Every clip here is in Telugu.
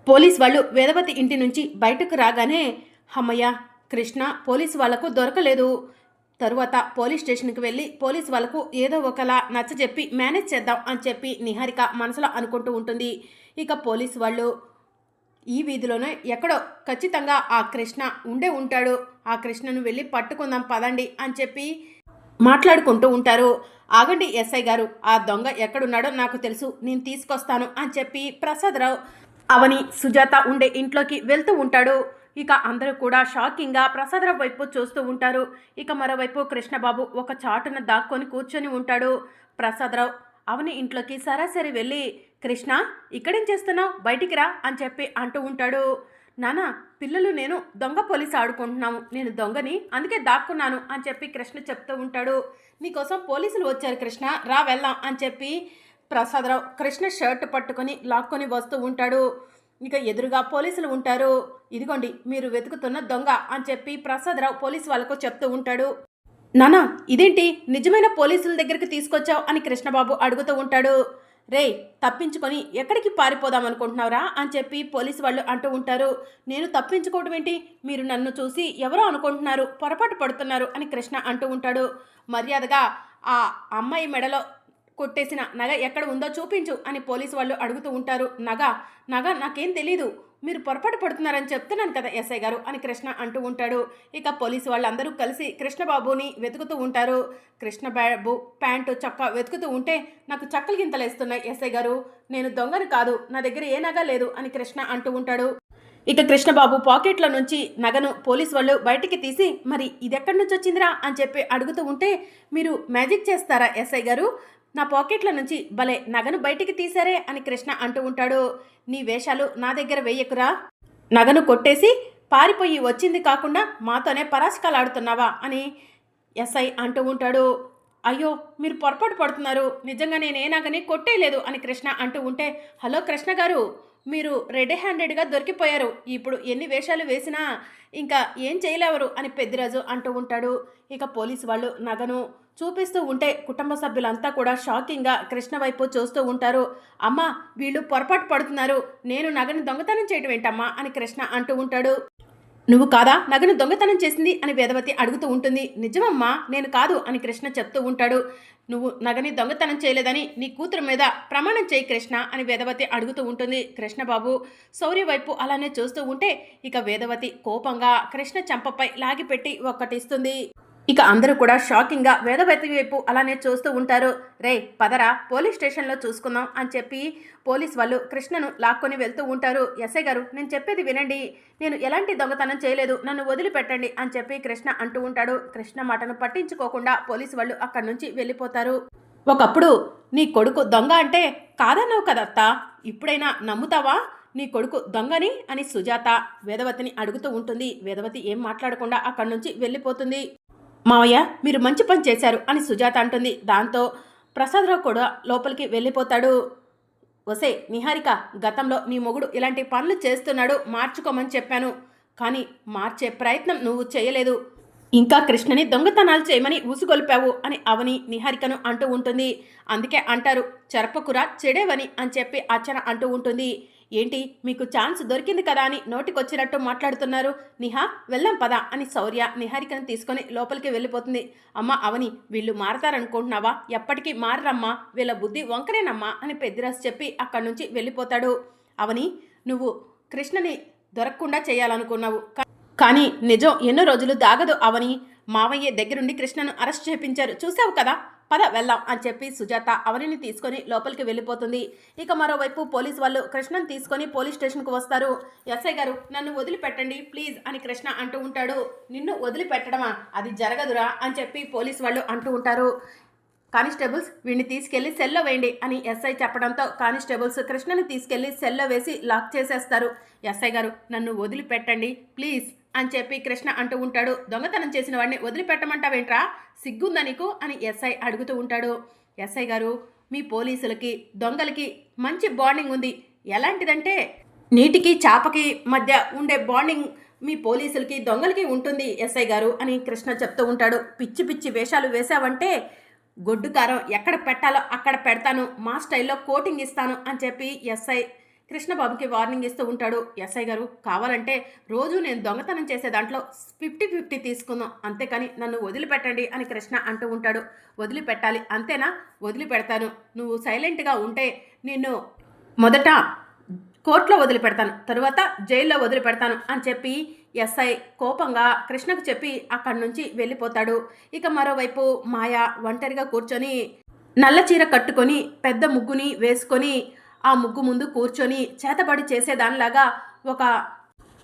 పోలీస్ వాళ్ళు వేదవతి ఇంటి నుంచి బయటకు రాగానే అమ్మయ్య, కృష్ణ పోలీసు వాళ్లకు దొరకలేదు. తరువాత పోలీస్ స్టేషన్కి వెళ్ళి పోలీసు వాళ్ళకు ఏదో ఒకలా నచ్చజెప్పి మేనేజ్ చేద్దాం అని చెప్పి నిహారిక మనసులో అనుకుంటూ ఉంటుంది. ఇక పోలీసు వాళ్ళు ఈ వీధిలోనే ఎక్కడో ఖచ్చితంగా ఆ కృష్ణ ఉండే ఉంటాడు, ఆ కృష్ణను వెళ్ళి పట్టుకుందాం పదండి అని చెప్పి మాట్లాడుకుంటూ ఉంటారు. ఆగండి ఎస్ఐ గారు, ఆ దొంగ ఎక్కడున్నాడో నాకు తెలుసు, నేను తీసుకొస్తాను అని చెప్పి ప్రసాదరావు అవని సుజాత ఉండే ఇంట్లోకి వెళ్తూ ఉంటాడు. ఇక అందరూ కూడా షాకింగ్గా ప్రసాదరావు వైపు చూస్తూ ఉంటారు. ఇక మరోవైపు కృష్ణబాబు ఒక చాటున దాక్కొని కూర్చొని ఉంటాడు. ప్రసాదరావు అవని ఇంట్లోకి సరాసరి వెళ్ళి, కృష్ణ ఇక్కడేం చేస్తున్నావు, బయటికి రా అని చెప్పి అంటూ ఉంటాడు. నానా, పిల్లలు నేను దొంగ పోలీసు ఆడుకుంటున్నాము, నేను దొంగని అందుకే దాక్కున్నాను అని చెప్పి కృష్ణ చెప్తూ ఉంటాడు. నీకోసం పోలీసులు వచ్చారు కృష్ణ, రా వెళ్దాం అని చెప్పి ప్రసాదరావు కృష్ణ షర్ట్ పట్టుకొని లాక్కొని వస్తూ ఉంటాడు. ఇక ఎదురుగా పోలీసులు ఉంటారు. ఇదిగోండి మీరు వెతుకుతున్న దొంగ అని చెప్పి ప్రసాదరావు పోలీసు వాళ్ళకు చెప్తూ ఉంటాడు. నానా, ఇదేంటి నిజమైన పోలీసుల దగ్గరికి తీసుకొచ్చావు అని కృష్ణబాబు అడుగుతూ ఉంటాడు. రే, తప్పించుకొని ఎక్కడికి పారిపోదాం అనుకుంటున్నావురా అని చెప్పి పోలీసు వాళ్ళు అంటూ ఉంటారు. నేను తప్పించుకోవడం ఏంటి, మీరు నన్ను చూసి ఎవరో అనుకుంటున్నారు, పొరపాటు పడుతున్నారు అని కృష్ణ అంటూ ఉంటాడు. మర్యాదగా ఆ అమ్మాయి మెడలో కొట్టేసిన నగ ఎక్కడ ఉందో చూపించు అని పోలీసు వాళ్ళు అడుగుతూ ఉంటారు. నగ నాకేం తెలీదు, మీరు పొరపాటు పడుతున్నారని చెప్తున్నాను కదా ఎస్ఐ గారు అని కృష్ణ అంటూ ఉంటాడు. ఇక పోలీసు వాళ్ళందరూ కలిసి కృష్ణబాబుని వెతుకుతూ ఉంటారు. కృష్ణబాబు ప్యాంటు చొక్కా వెతుకుతూ ఉంటే నాకు చక్కలు గింతలేస్తున్నాయి ఎస్ఐ గారు, నేను దొంగని కాదు, నా దగ్గర ఏ నగ లేదు అని కృష్ణ అంటూ ఉంటాడు. ఇక కృష్ణబాబు పాకెట్లో నుంచి నగను పోలీసు వాళ్ళు బయటికి తీసి, మరి ఇది ఎక్కడి నుంచి వచ్చిందిరా అని చెప్పి అడుగుతూ ఉంటే, మీరు మ్యాజిక్ చేస్తారా ఎస్ఐ గారు, నా పాకెట్ల నుంచి భలే నగను బయటికి తీశారే అని కృష్ణ అంటూ ఉంటాడు. నీ వేషాలు నా దగ్గర వెయ్యకురా, నగను కొట్టేసి పారిపోయి వచ్చింది కాకుండా మాతోనే పరాశకాలు ఆడుతున్నావా అని ఎస్ఐ అంటూ ఉంటాడు. అయ్యో, మీరు పొరపాటు పడుతున్నారు, నిజంగా నేనే నగని కొట్టేయలేదు అని కృష్ణ అంటూ ఉంటే, హలో కృష్ణ గారు, మీరు రెడ్ హ్యాండెడ్గా దొరికిపోయారు, ఇప్పుడు ఎన్ని వేషాలు వేసినా ఇంకా ఏం చేయలేవరు అని పెద్దిరాజు అంటూ ఉంటాడు. ఇక పోలీసు వాళ్ళు నగను చూపిస్తూ ఉంటే కుటుంబ సభ్యులంతా కూడా షాకింగ్గా కృష్ణ వైపు చూస్తూ ఉంటారు. అమ్మా, వీళ్ళు పొరపాటు పడుతున్నారు, నేను నగను దొంగతనం చేయడం ఏంటమ్మా అని కృష్ణ అంటూ ఉంటాడు. నువ్వు కాదా నగను దొంగతనం చేసింది అని వేదవతి అడుగుతూ ఉంటుంది. నిజమమ్మా, నేను కాదు అని కృష్ణ చెప్తూ ఉంటాడు. నువ్వు నగని దొంగతనం చేయలేదని నీ కూతురు మీద ప్రమాణం చేయి కృష్ణ అని వేదవతి అడుగుతూ ఉంటుంది. కృష్ణబాబు శౌర్య వైపు అలానే చూస్తూ ఉంటే ఇక వేదవతి కోపంగా కృష్ణ చెంపపై లాగిపెట్టి ఒక్కటిస్తుంది. ఇక అందరూ కూడా షాకింగ్గా వేదవతి వైపు అలానే చూస్తూ ఉంటారు. రే పదరా, పోలీస్ స్టేషన్లో చూసుకుందాం అని చెప్పి పోలీస్ వాళ్ళు కృష్ణను లాక్కొని వెళ్తూ ఉంటారు. ఎస్ఐ గారు, నేను చెప్పేది వినండి, నేను ఎలాంటి దొంగతనం చేయలేదు, నన్ను వదిలిపెట్టండి అని చెప్పి కృష్ణ అంటూ ఉంటాడు. కృష్ణ మాటను పట్టించుకోకుండా పోలీసు వాళ్ళు అక్కడి నుంచి వెళ్ళిపోతారు. ఒకప్పుడు నీ కొడుకు దొంగ అంటే కాదన్నావు కదత్తా, ఇప్పుడైనా నమ్ముతావా నీ కొడుకు దొంగని అని సుజాత వేదవతిని అడుగుతూ ఉంటుంది. వేదవతి ఏం మాట్లాడకుండా అక్కడి నుంచి వెళ్ళిపోతుంది. మావయ్య, మీరు మంచి పని చేశారు అని సుజాత అంటుంది. దాంతో ప్రసాదరావు కూడా లోపలికి వెళ్ళిపోతాడు. ఒసే నిహారిక, గతంలో నీ మొగుడు ఇలాంటి పనులు చేస్తున్నాడు, మార్చుకోమని చెప్పాను, కానీ మార్చే ప్రయత్నం నువ్వు చేయలేదు, ఇంకా కృష్ణని దొంగతనాలు చేయమని ఊసుగొలిపావు అని అవని నిహారికను అంటూ ఉంటుంది. అందుకే అంటారు చెరపకురా చెడేవని అని చెప్పి అర్చన అంటూ ఉంటుంది. ఏంటి, మీకు ఛాన్స్ దొరికింది కదా అని నోటికొచ్చినట్టు మాట్లాడుతున్నారు, నిహా వెళ్ళాం పదా అని శౌర్య నిహారికను తీసుకొని లోపలికి వెళ్ళిపోతుంది. అమ్మ అవని, వీళ్ళు మారతారనుకుంటున్నావా, ఎప్పటికీ మారరమ్మా, వీళ్ళ బుద్ధి వంకరేనమ్మా అని పెద్దిరాజు చెప్పి అక్కడి నుంచి వెళ్ళిపోతాడు. అవని, నువ్వు కృష్ణని దొరకకుండా చేయాలనుకున్నావు, కానీ నిజం ఎన్నో రోజులు దాగదు అవని, మావయ్య దగ్గరుండి కృష్ణను అరెస్ట్ చేయించారు, చూసావు కదా, పద వెళ్దాం అని చెప్పి సుజాత అవనిని తీసుకొని లోపలికి వెళ్ళిపోతుంది. ఇక మరోవైపు పోలీసు వాళ్ళు కృష్ణను తీసుకొని పోలీస్ స్టేషన్కు వస్తారు. ఎస్ఐ గారు, నన్ను వదిలిపెట్టండి ప్లీజ్ అని కృష్ణ అంటూ ఉంటాడు. నిన్ను వదిలిపెట్టడమా, అది జరగదురా అని చెప్పి పోలీసు వాళ్ళు అంటూ ఉంటారు. కానిస్టేబుల్స్, వీడిని తీసుకెళ్లి సెల్లో వేయండి అని ఎస్ఐ చెప్పడంతో కానిస్టేబుల్స్ కృష్ణని తీసుకెళ్లి సెల్లో వేసి లాక్ చేసేస్తారు. ఎస్ఐ గారు, నన్ను వదిలిపెట్టండి ప్లీజ్ అని చెప్పి కృష్ణ అంటూ ఉంటాడు. దొంగతనం చేసిన వాడిని వదిలిపెట్టమంటావేంట్రా, సిగ్గుందా నీకు అని ఎస్ఐ అడుగుతూ ఉంటాడు. ఎస్ఐ గారు, మీ పోలీసులకి దొంగలకి మంచి బాండింగ్ ఉంది, ఎలాంటిదంటే నీటికి చాపకి మధ్య ఉండే బాండింగ్ మీ పోలీసులకి దొంగలకి ఉంటుంది ఎస్ఐ గారు అని కృష్ణ చెప్తూ ఉంటాడు. పిచ్చి పిచ్చి వేషాలు వేశావంటే గొడ్డు కారం ఎక్కడ పెట్టాలో అక్కడ పెడతాను, మా స్టైల్లో కోటింగ్ ఇస్తాను అని చెప్పి ఎస్ఐ కృష్ణబాబుకి వార్నింగ్ ఇస్తూ ఉంటాడు. ఎస్ఐ గారు, కావాలంటే రోజు నేను దొంగతనం చేసే దాంట్లో 50-50 తీసుకుందాం, అంతేకాని నన్ను వదిలిపెట్టండి అని కృష్ణ అంటూ ఉంటాడు. వదిలిపెట్టాలి అంతేనా? వదిలిపెడతాను. నువ్వు సైలెంట్గా ఉంటే నిన్ను మొదట కోర్టులో వదిలిపెడతాను, తరువాత జైల్లో వదిలిపెడతాను అని చెప్పి ఎస్ఐ కోపంగా కృష్ణకు చెప్పి అక్కడి నుంచి వెళ్ళిపోతాడు. ఇక మరోవైపు మాయ ఒంటరిగా కూర్చొని నల్ల చీర కట్టుకొని పెద్ద ముగ్గుని వేసుకొని ఆ ముగ్గు ముందు కూర్చొని చేతబడి చేసేదానిలాగా ఒక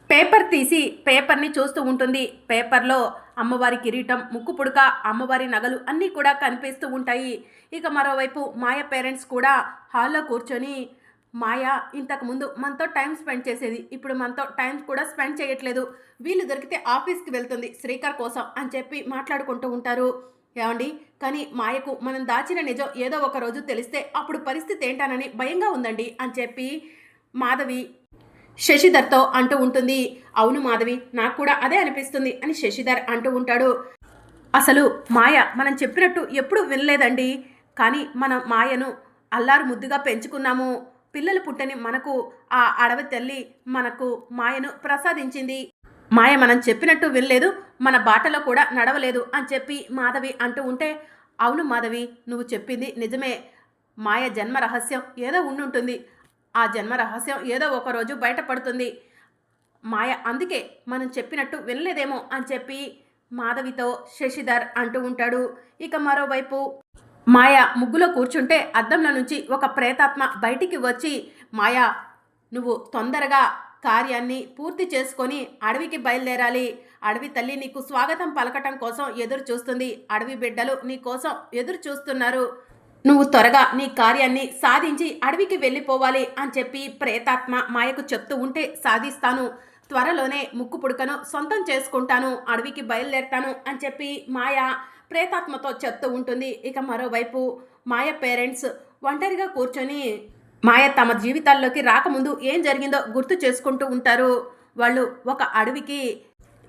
పేపర్ తీసి పేపర్ని చూస్తూ ఉంటుంది. పేపర్లో అమ్మవారి కిరీటం, ముక్కు పుడక, అమ్మవారి నగలు అన్నీ కూడా కనిపిస్తూ ఉంటాయి. ఇక మరోవైపు మాయ పేరెంట్స్ కూడా హాల్లో కూర్చొని, మాయ ఇంతకుముందు మనతో టైం స్పెండ్ చేసేది, ఇప్పుడు మనతో టైం కూడా స్పెండ్ చేయట్లేదు, వీళ్ళు దొరికితే ఆఫీస్కి వెళ్తుంది శ్రీకర్ కోసం అని చెప్పి మాట్లాడుకుంటూ ఉంటారు. ఏమండి, కానీ మాయకు మనం దాచిన నిజం ఏదో ఒక రోజు తెలిస్తే అప్పుడు పరిస్థితి ఏంటానని భయంగా ఉందండి అని చెప్పి మాధవి శశిధర్తో అంటూ ఉంటుంది. అవును మాధవి, నాకు కూడా అదే అనిపిస్తుంది అని శశిధర్ అంటూ ఉంటాడు. అసలు మాయ మనం చెప్పినట్టు ఎప్పుడు వినలేదండి, కానీ మనం మాయను అల్లారు ముద్దుగా పెంచుకున్నాము. పిల్లలు పుట్టని మనకు ఆ అడవి తల్లి మనకు మాయను ప్రసాదించింది. మాయ మనం చెప్పినట్టు వినలేదు, మన బాటలో కూడా నడవలేదు అని చెప్పి మాధవి అంటూ ఉంటే, అవును మాధవి, నువ్వు చెప్పింది నిజమే. మాయ జన్మ రహస్యం ఏదో ఉండుంటుంది, ఆ జన్మ రహస్యం ఏదో ఒకరోజు బయటపడుతుంది. మాయ అందుకే మనం చెప్పినట్టు వినలేదేమో అని చెప్పి మాధవితో శశిధర్ అంటూ ఉంటాడు. ఇక మరోవైపు మాయ ముగ్గులో కూర్చుంటే అద్దంలో నుంచి ఒక ప్రేతాత్మ బయటికి వచ్చి, మాయా, నువ్వు తొందరగా కార్యాన్ని పూర్తి చేసుకొని అడవికి బయలుదేరాలి. అడవి తల్లి నీకు స్వాగతం పలకటం కోసం ఎదురు చూస్తుంది. అడవి బిడ్డలు నీ కోసం ఎదురు చూస్తున్నారు. నువ్వు త్వరగా నీ కార్యాన్ని సాధించి అడవికి వెళ్ళిపోవాలి అని చెప్పి ప్రేతాత్మ మాయకు చెప్తూ ఉంటే, సాధిస్తాను, త్వరలోనే ముక్కు పుడకను సొంతం చేసుకుంటాను, అడవికి బయలుదేరుతాను అని చెప్పి మాయ ప్రేతాత్మతో చెప్తూ ఉంటుంది. ఇక మరోవైపు మాయ పేరెంట్స్ ఒంటరిగా కూర్చొని మాయ తమ జీవితాల్లోకి రాకముందు ఏం జరిగిందో గుర్తు చేసుకుంటూ ఉంటారు. వాళ్ళు ఒక అడవికి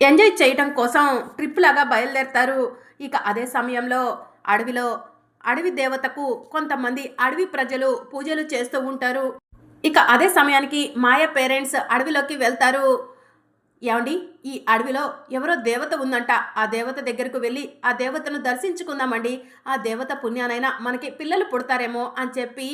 ఎంజాయ్ చేయటం కోసం ట్రిప్ లాగా బయలుదేరుతారు. ఇక అదే సమయంలో అడవిలో అడవి దేవతకు కొంతమంది అడవి ప్రజలు పూజలు చేస్తూ ఉంటారు. ఇక అదే సమయానికి మాయ పేరెంట్స్ అడవిలోకి వెళ్తారు. ఏమండి, ఈ అడవిలో ఎవరో దేవత ఉందంట, ఆ దేవత దగ్గరకు వెళ్ళి ఆ దేవతను దర్శించుకుందామండి, ఆ దేవత పుణ్యానైనా మనకి పిల్లలు పుడతారేమో అని చెప్పి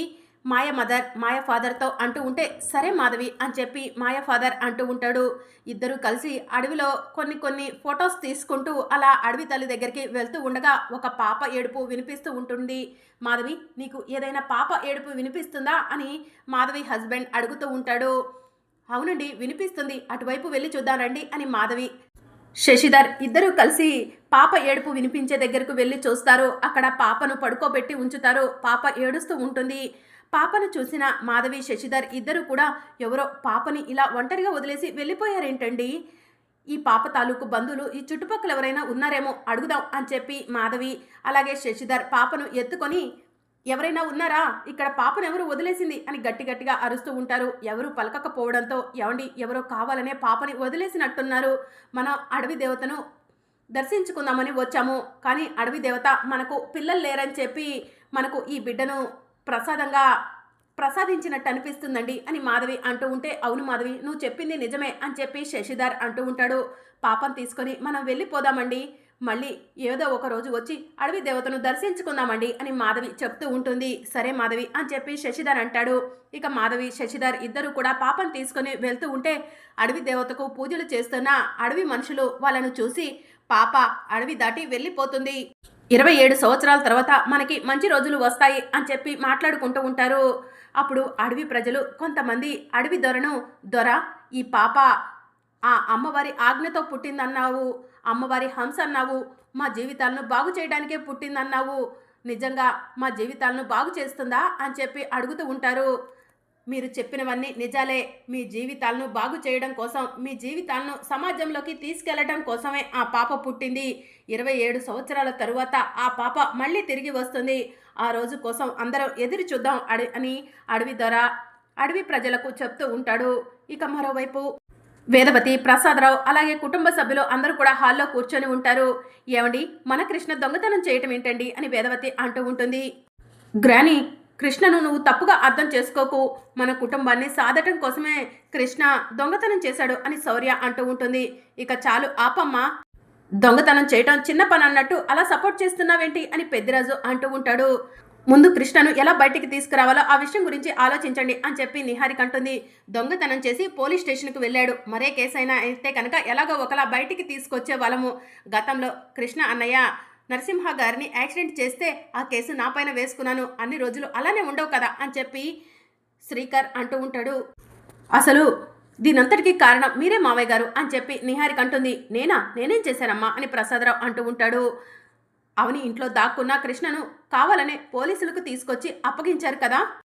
మాయ ఫాదర్తో అంటూ ఉంటే, సరే మాధవి అని చెప్పి మాయ ఫాదర్ అంటూ ఉంటాడు. ఇద్దరు కలిసి అడవిలో కొన్ని ఫొటోస్ తీసుకుంటూ అలా అడవి తల్లి దగ్గరికి వెళ్తూ ఉండగా ఒక పాప ఏడుపు వినిపిస్తూ ఉంటుంది. మాధవి, నీకు ఏదైనా పాప ఏడుపు వినిపిస్తుందా అని మాధవి హస్బెండ్ అడుగుతూ ఉంటాడు. అవునండి వినిపిస్తుంది, అటువైపు వెళ్ళి చూద్దానండి అని మాధవి శశిధర్ ఇద్దరూ కలిసి పాప ఏడుపు వినిపించే దగ్గరకు వెళ్ళి చూస్తారు. అక్కడ పాపను పడుకోబెట్టి ఉంచుతారు. పాప ఏడుస్తూ ఉంటుంది. పాపను చూసిన మాధవి శశిధర్ ఇద్దరు కూడా, ఎవరో పాపని ఇలా ఒంటరిగా వదిలేసి వెళ్ళిపోయారేంటండి, ఈ పాప తాలూకు బంధువులు ఈ చుట్టుపక్కల ఎవరైనా ఉన్నారేమో అడుగుదాం అని చెప్పి మాధవి అలాగే శశిధర్ పాపను ఎత్తుకొని, ఎవరైనా ఉన్నారా, ఇక్కడ పాపను ఎవరు వదిలేసింది అని గట్టిగా అరుస్తూ ఉంటారు. ఎవరు పలకకపోవడంతో, ఏమండి ఎవరో కావాలనే పాపని వదిలేసినట్టున్నారు, మనం అడవి దేవతను దర్శించుకుందామని వచ్చాము, కానీ అడవి దేవత మనకు పిల్లలు లేరని చెప్పి మనకు ఈ బిడ్డను ప్రసాదించినట్టు అనిపిస్తుందండి అని మాధవి అంటూ ఉంటే, అవును మాధవి, నువ్వు చెప్పింది నిజమే అని చెప్పి శశిధర్ అంటూ ఉంటాడు. పాపం తీసుకొని మనం వెళ్ళిపోదామండి, మళ్ళీ ఏదో ఒక రోజు వచ్చి అడవి దేవతను దర్శించుకుందామండి అని మాధవి చెప్తూ ఉంటుంది. సరే మాధవి అని చెప్పి శశిధర్ అంటాడు. ఇక మాధవి శశిధర్ ఇద్దరు కూడా పాపం తీసుకొని వెళ్తూ ఉంటే, అడవి దేవతకు పూజలు చేస్తున్న అడవి మనుషులు వాళ్ళను చూసి, పాప అడవి దాటి వెళ్ళిపోతుంది, 27 సంవత్సరాల తర్వాత మనకి మంచి రోజులు వస్తాయి అని చెప్పి మాట్లాడుకుంటూ ఉంటారు. అప్పుడు అడవి ప్రజలు కొంతమంది అడవి దొర, ఈ పాప ఆ అమ్మవారి ఆజ్ఞతో పుట్టిందన్నావు, అమ్మవారి హంస అన్నావు, మా జీవితాలను బాగు చేయడానికే పుట్టిందన్నావు, నిజంగా మా జీవితాలను బాగు చేస్తుందా అని చెప్పి అడుగుతూ ఉంటారు. మీరు చెప్పినవన్నీ నిజాలే, మీ జీవితాలను బాగు చేయడం కోసం, మీ జీవితాలను సమాజంలోకి తీసుకెళ్లడం కోసమే ఆ పాప పుట్టింది. 27 సంవత్సరాల తరువాత ఆ పాప మళ్ళీ తిరిగి వస్తుంది, ఆ రోజు కోసం అందరం ఎదురు చూద్దాం అని అడవి దొర అడవి ప్రజలకు చెప్తూ ఉంటాడు. ఇక మరోవైపు వేదవతి, ప్రసాదరావు అలాగే కుటుంబ సభ్యులు అందరూ కూడా హాల్లో కూర్చొని ఉంటారు. ఏమండి, మన కృష్ణ దొంగతనం చేయటం ఏంటండి అని వేదవతి అంటూ ఉంటుంది. గ్రానీ, కృష్ణను నువ్వు తప్పుగా అర్థం చేసుకోకు. మన కుటుంబాన్ని సాధటం కోసమే కృష్ణ దొంగతనం చేశాడు అని శౌర్య అంటూ ఉంటుంది. ఇక చాలు ఆపమ్మా. దొంగతనం చేయటం చిన్న పని అన్నట్టు అలా సపోర్ట్ చేస్తున్నావేంటి అని పెద్దిరాజు అంటూ ఉంటాడు. ముందు కృష్ణను ఎలా బయటికి తీసుకురావాలో ఆ విషయం గురించి ఆలోచించండి అని చెప్పి నిహారిక అంటుంది. దొంగతనం చేసి పోలీస్ స్టేషన్కి వెళ్ళాడు. మరే కేసైనా అయితే కనుక ఎలాగో ఒకలా బయటికి తీసుకొచ్చే వాళ్ళము. గతంలో కృష్ణ అన్నయ్య నరసింహ గారిని యాక్సిడెంట్ చేస్తే ఆ కేసు నా పైన వేసుకున్నాను. అన్ని రోజులు అలానే ఉండవు కదా అని చెప్పి శ్రీకర్ అంటూ ఉంటాడు. అసలు దీనంతటికీ కారణం మీరే మావయ్య గారు అని చెప్పి నిహారిక అంటుంది. నేనేం చేశానమ్మా అని ప్రసాదరావు అంటూ ఉంటాడు. అవని ఇంట్లో దాక్కున్న కృష్ణను కావాలనే పోలీసులకు తీసుకొచ్చి అప్పగించారు కదా.